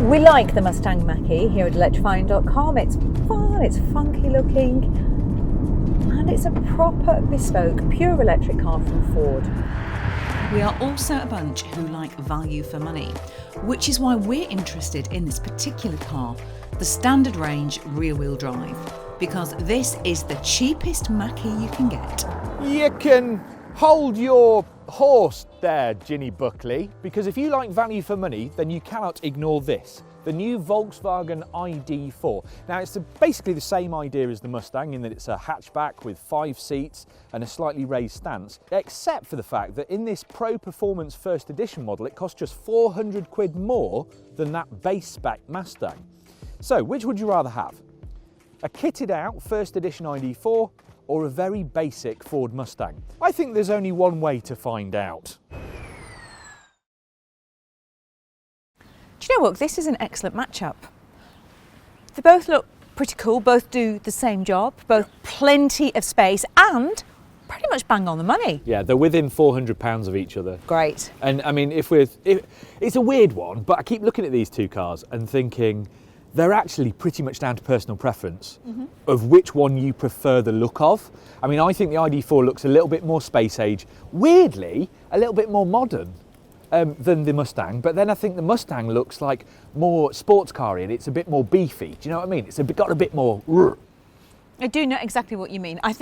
We like the Mustang Mach-E here at Electrifying.com. It's fun, it's funky looking, and it's a proper bespoke pure electric car from Ford. We are also a bunch who like value for money, which is why we're interested in this particular car, the standard range rear-wheel drive, because this is the cheapest Mach-E you can get. You can hold your horse there, Ginny Buckley, because if you like value for money, then you cannot ignore this. The new Volkswagen ID.4. Now, it's basically the same idea as the Mustang in that it's a hatchback with 5 seats and a slightly raised stance, except for the fact that in this Pro Performance First Edition model, it costs just 400 quid more than that base spec Mustang. So, which would you rather have? A kitted out First Edition ID.4 or a very basic Ford Mustang? I think there's only one way to find out. Do you know what? This is an excellent matchup. They both look pretty cool, both do the same job, both plenty of space and pretty much bang on the money. Yeah, they're within £400 of each other. Great. And I mean, it's a weird one, but I keep looking at these two cars and thinking they're actually pretty much down to personal preference of which one you prefer the look of. I mean, I think the ID.4 looks a little bit more space age, weirdly, a little bit more modern than the Mustang, but then I think the Mustang looks like more sports car-y and it's a bit more beefy. Do you know what I mean? It's got a bit more... I do know exactly what you mean. I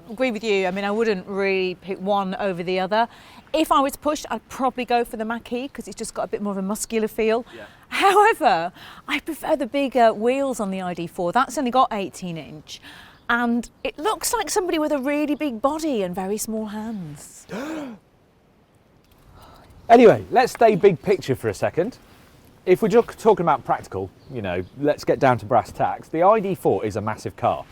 agree with you. I mean, I wouldn't really pick one over the other. If I was pushed, I'd probably go for the Mach-E because it's just got a bit more of a muscular feel. Yeah. However, I prefer the bigger wheels on the ID.4. That's only got 18-inch. And it looks like somebody with a really big body and very small hands. Anyway, let's stay big picture for a second. If we're just talking about practical, you know, let's get down to brass tacks. The ID.4 is a massive car,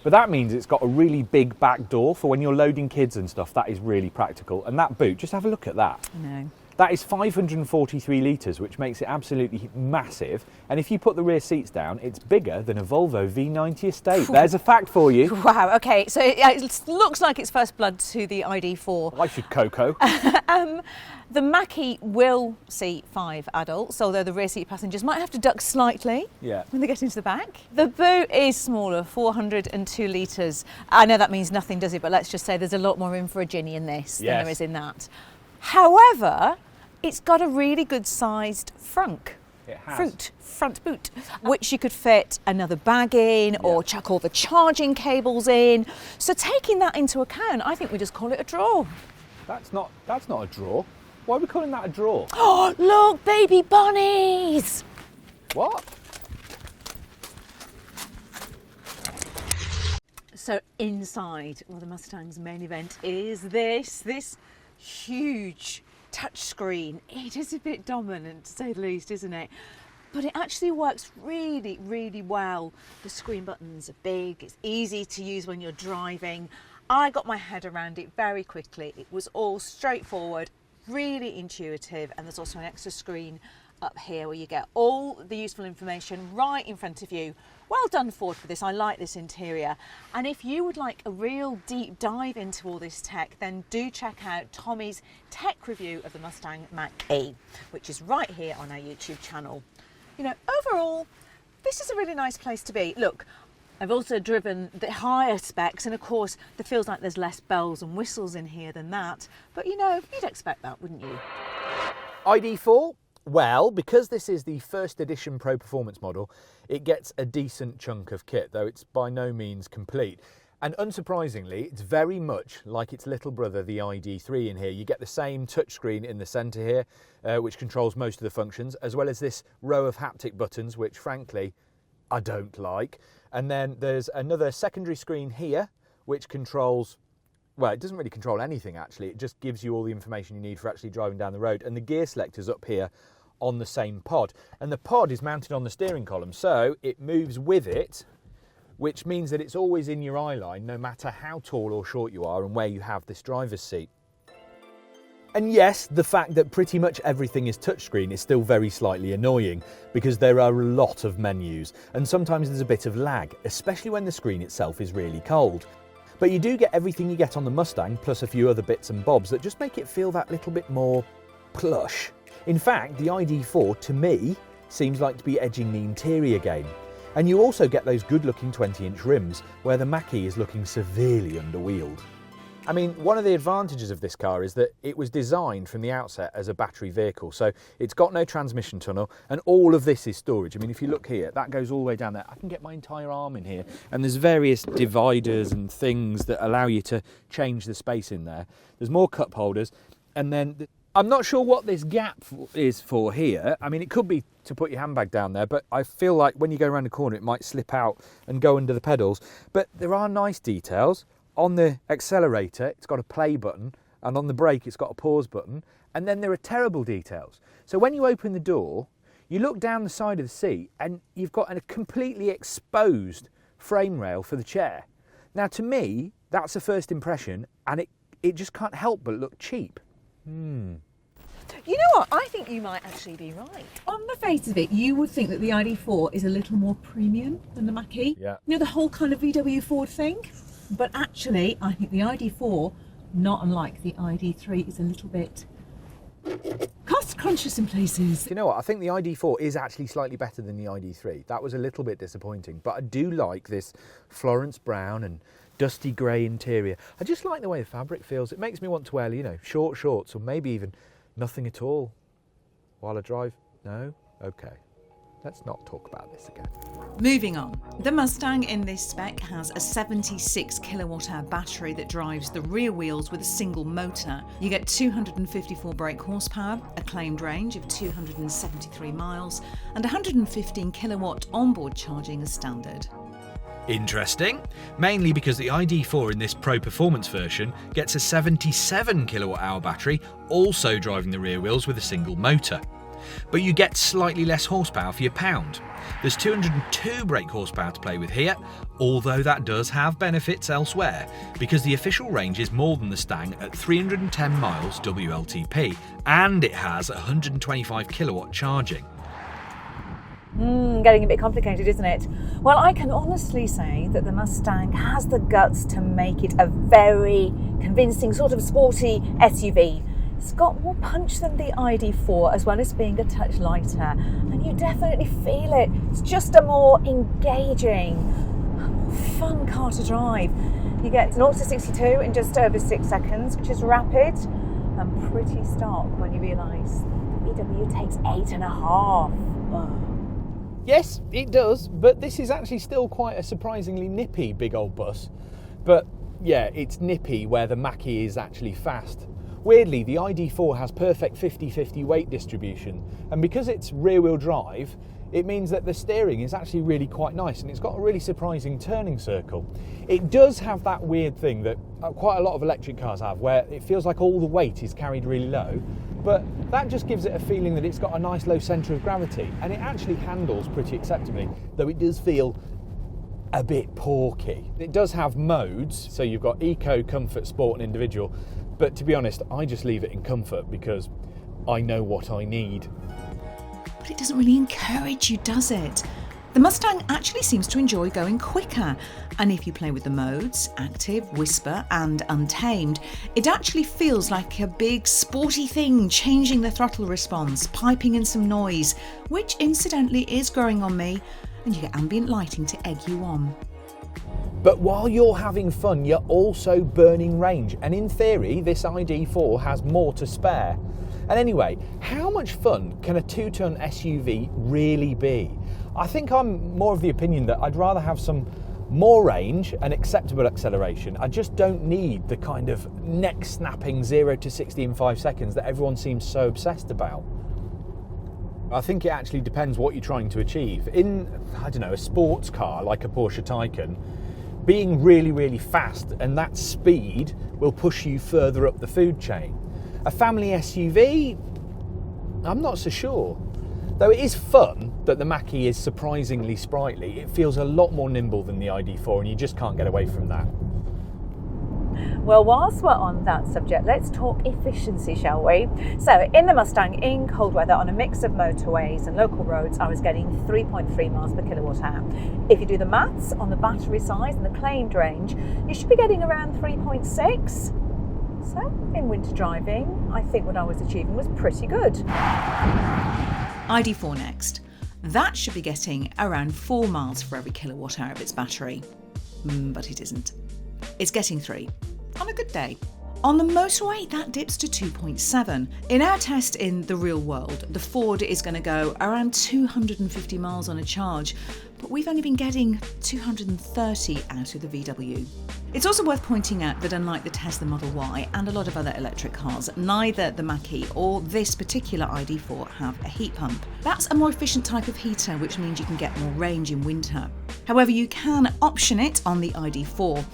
but that means it's got a really big back door for when you're loading kids and stuff. That is really practical. And that boot, just have a look at that. No. That is 543 litres, which makes it absolutely massive. And if you put the rear seats down, it's bigger than a Volvo V90 estate. There's a fact for you. Wow, okay, so it looks like it's first blood to the ID.4. I should Coco. The Mach-E will seat 5 adults, although the rear seat passengers might have to duck slightly when they get into the back. The boot is smaller, 402 litres. I know that means nothing, does it? But let's just say there's a lot more room for a Ginny in this than there is in that. However, it's got a really good sized front. It has. Front boot, which you could fit another bag in or chuck all the charging cables in. So taking that into account, I think we just call it a draw. That's not a draw. Why are we calling that a draw? Oh, look, baby bunnies! What? So inside, well, the Mustang's main event is this huge touchscreen. It is a bit dominant, to say the least, isn't it? But it actually works really, really well. The screen buttons are big, it's easy to use when you're driving. I got my head around it very quickly. It was all straightforward, really intuitive, and there's also an extra screen up here where you get all the useful information right in front of you. Well done, Ford, for this. I like this interior. And if you would like a real deep dive into all this tech, then do check out Tommy's tech review of the Mustang Mach-E, which is right here on our YouTube channel. You know, overall, this is a really nice place to be. Look, I've also driven the higher specs, and of course, it feels like there's less bells and whistles in here than that. But you know, you'd expect that, wouldn't you? ID.4? Well, because this is the first edition Pro Performance model, it gets a decent chunk of kit, though it's by no means complete. And unsurprisingly, it's very much like its little brother, the ID.3 in here. You get the same touchscreen in the centre here, which controls most of the functions, as well as this row of haptic buttons, which frankly, I don't like. And then there's another secondary screen here, which controls, well, it doesn't really control anything actually. It just gives you all the information you need for actually driving down the road. And the gear selector's up here on the same pod. And the pod is mounted on the steering column, so it moves with it, which means that it's always in your eye line, no matter how tall or short you are and where you have this driver's seat. And yes, the fact that pretty much everything is touchscreen is still very slightly annoying because there are a lot of menus and sometimes there's a bit of lag, especially when the screen itself is really cold. But you do get everything you get on the Mustang plus a few other bits and bobs that just make it feel that little bit more plush. In fact, the ID.4 to me seems like to be edging the interior game. And you also get those good-looking 20-inch rims, where the Mach-E is looking severely underwheeled. I mean, one of the advantages of this car is that it was designed from the outset as a battery vehicle, so it's got no transmission tunnel, and all of this is storage. I mean, if you look here, that goes all the way down there. I can get my entire arm in here, and there's various dividers and things that allow you to change the space in there. There's more cup holders, and then I'm not sure what this gap is for here. I mean, it could be to put your handbag down there, but I feel like when you go around the corner, it might slip out and go under the pedals. But there are nice details. On the accelerator, it's got a play button, and on the brake, it's got a pause button. And then there are terrible details. So when you open the door, you look down the side of the seat, and you've got a completely exposed frame rail for the chair. Now, to me, that's a first impression, and it just can't help but look cheap. You know what? I think you might actually be right. On the face of it, you would think that the ID.4 is a little more premium than the Mach-E. Yeah. You know, the whole kind of VW Ford thing. But actually, I think the ID.4, not unlike the ID.3, is a little bit cost conscious in places. You know what? I think the ID.4 is actually slightly better than the ID.3. That was a little bit disappointing, but I do like this Florence brown and dusty grey interior. I just like the way the fabric feels. It makes me want to wear, you know, short shorts or maybe even nothing at all while I drive. No? Okay. Let's not talk about this again. Moving on, the Mustang in this spec has a 76 kilowatt-hour battery that drives the rear wheels with a single motor. You get 254 brake horsepower, a claimed range of 273 miles, and 115 kilowatt onboard charging as standard. Interesting, mainly because the ID.4 in this Pro Performance version gets a 77 kilowatt-hour battery, also driving the rear wheels with a single motor. But you get slightly less horsepower for your pound. There's 202 brake horsepower to play with here, although that does have benefits elsewhere, because the official range is more than the Stang at 310 miles WLTP, and it has 125 kilowatt charging. Getting a bit complicated, isn't it? Well, I can honestly say that the Mustang has the guts to make it a very convincing sort of sporty SUV. It's got more punch than the ID.4, as well as being a touch lighter, and you definitely feel it. It's just a more engaging, fun car to drive. You get 0 to 62 in just over 6 seconds, which is rapid and pretty stark when you realise the VW takes 8.5. Yes, it does, but this is actually still quite a surprisingly nippy big old bus. But yeah, it's nippy where the Mach-E is actually fast. Weirdly, the ID.4 has perfect 50-50 weight distribution, and because it's rear-wheel drive, it means that the steering is actually really quite nice, and it's got a really surprising turning circle. It does have that weird thing that quite a lot of electric cars have, where it feels like all the weight is carried really low, but that just gives it a feeling that it's got a nice low centre of gravity, and it actually handles pretty acceptably, though it does feel a bit porky. It does have modes, so you've got Eco, Comfort, Sport and Individual, but to be honest, I just leave it in Comfort because I know what I need. But it doesn't really encourage you, does it? The Mustang actually seems to enjoy going quicker, and if you play with the modes, Active, Whisper and Untamed, it actually feels like a big sporty thing, changing the throttle response, piping in some noise, which incidentally is growing on me, and you get ambient lighting to egg you on. But while you're having fun, you're also burning range, and in theory, this ID.4 has more to spare. And anyway, how much fun can a 2-ton SUV really be? I think I'm more of the opinion that I'd rather have some more range and acceptable acceleration. I just don't need the kind of neck-snapping 0 to 60 in 5 seconds that everyone seems so obsessed about. I think it actually depends what you're trying to achieve. In, I don't know, a sports car like a Porsche Taycan, being really, really fast and that speed will push you further up the food chain. A family SUV, I'm not so sure. Though it is fun that the Mach-E is surprisingly sprightly, it feels a lot more nimble than the ID.4 and you just can't get away from that. Well, whilst we're on that subject, let's talk efficiency, shall we? So, in the Mustang, in cold weather, on a mix of motorways and local roads, I was getting 3.3 miles per kilowatt hour. If you do the maths on the battery size and the claimed range, you should be getting around 3.6. So, in winter driving, I think what I was achieving was pretty good. ID.4 next. That should be getting around 4 miles for every kilowatt hour of its battery. But it isn't. It's getting 3 on a good day. On the motorway, that dips to 2.7. In our test in the real world, the Ford is going to go around 250 miles on a charge, but we've only been getting 230 out of the VW. It's also worth pointing out that unlike the Tesla Model Y and a lot of other electric cars, neither the Mach-E or this particular ID.4 have a heat pump. That's a more efficient type of heater, which means you can get more range in winter. However, you can option it on the ID.4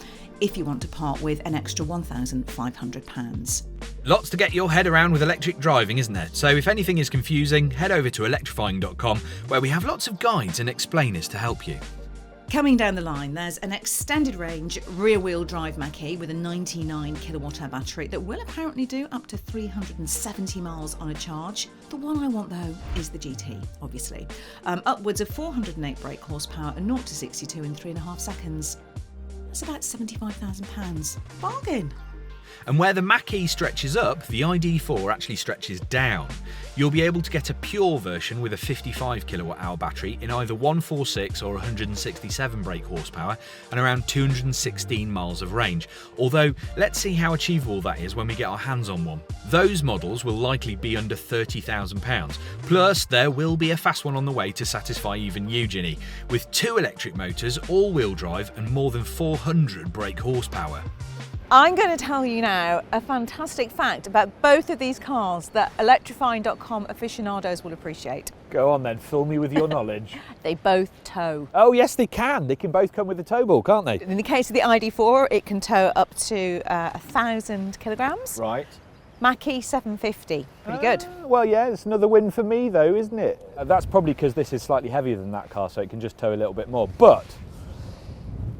if you want to part with an extra £1,500. Lots to get your head around with electric driving, isn't there? So if anything is confusing, head over to electrifying.com, where we have lots of guides and explainers to help you. Coming down the line, there's an extended range rear-wheel drive Mach-E with a 99 kilowatt hour battery that will apparently do up to 370 miles on a charge. The one I want though is the GT, obviously. Upwards of 408 brake horsepower and 0 to 62 in 3.5 seconds. That's about £75,000. Bargain! And where the Mach-E stretches up, the ID.4 actually stretches down. You'll be able to get a pure version with a 55 kilowatt hour battery in either 146 or 167 brake horsepower and around 216 miles of range. Although, let's see how achievable that is when we get our hands on one. Those models will likely be under £30,000. Plus, there will be a fast one on the way to satisfy even you, Ginny, with 2 electric motors, all-wheel drive and more than 400 brake horsepower. I'm going to tell you now a fantastic fact about both of these cars that electrifying.com aficionados will appreciate. Go on then, fill me with your knowledge. They both tow. Oh yes, they can. They can both come with a tow ball, can't they? In the case of the ID.4, it can tow up to 1,000 kilograms. Right. Mach-E 750. Pretty good. Well, yeah, it's another win for me though, isn't it? That's probably because this is slightly heavier than that car, so it can just tow a little bit more. But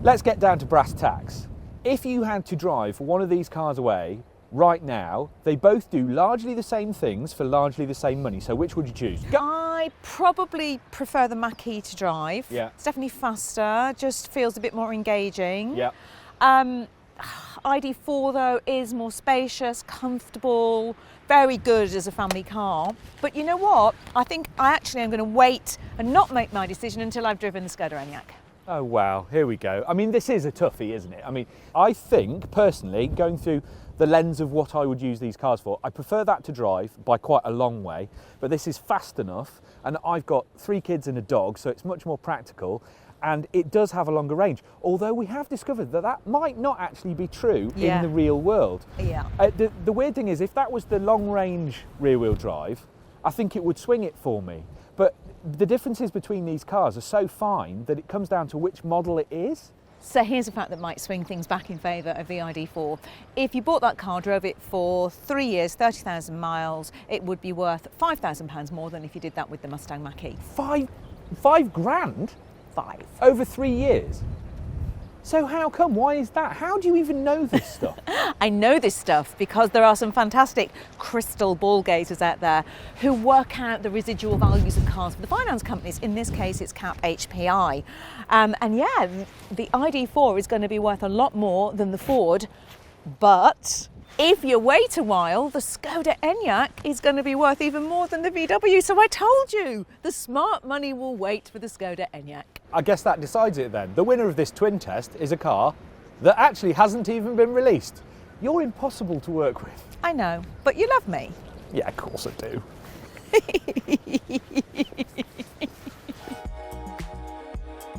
let's get down to brass tacks. If you had to drive one of these cars away right now, they both do largely the same things for largely the same money. So which would you choose? I probably prefer the Mach-E to drive. Yeah. It's definitely faster, just feels a bit more engaging. Yeah. ID.4 though is more spacious, comfortable, very good as a family car. But you know what? I think I actually am going to wait and not make my decision until I've driven the Skoda Enyaq. Oh wow, here we go. I mean, this is a toughie, isn't it? I mean, I think personally, going through the lens of what I would use these cars for, I prefer that to drive by quite a long way, but this is fast enough, and I've got 3 kids and a dog, so it's much more practical, and it does have a longer range. Although we have discovered that that might not actually be true in the real world. Yeah. The weird thing is, if that was the long range rear wheel drive, I think it would swing it for me. But the differences between these cars are so fine that it comes down to which model it is. So here's a fact that might swing things back in favour of the ID.4. If you bought that car, drove it for 3 years, 30,000 miles, it would be worth £5,000 more than if you did that with the Mustang Mach-E. Five grand? 5. Over 3 years? So how come? Why is that? How do you even know this stuff? I know this stuff because there are some fantastic crystal ball gazers out there who work out the residual values of cars for the finance companies. In this case, it's Cap HPI. And yeah, the ID.4 is going to be worth a lot more than the Ford, but if you wait a while, the Skoda Enyaq is going to be worth even more than the VW. So I told you, the smart money will wait for the Skoda Enyaq. I guess that decides it then. The winner of this twin test is a car that actually hasn't even been released. You're impossible to work with. I know, but you love me. Yeah, of course I do.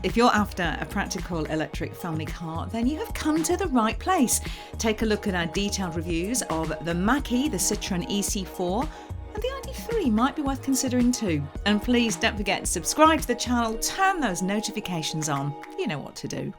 If you're after a practical electric family car, then you have come to the right place. Take a look at our detailed reviews of the Mach-E, the Citroën EC4, and the ID.3 might be worth considering too. And please don't forget to subscribe to the channel, turn those notifications on. You know what to do.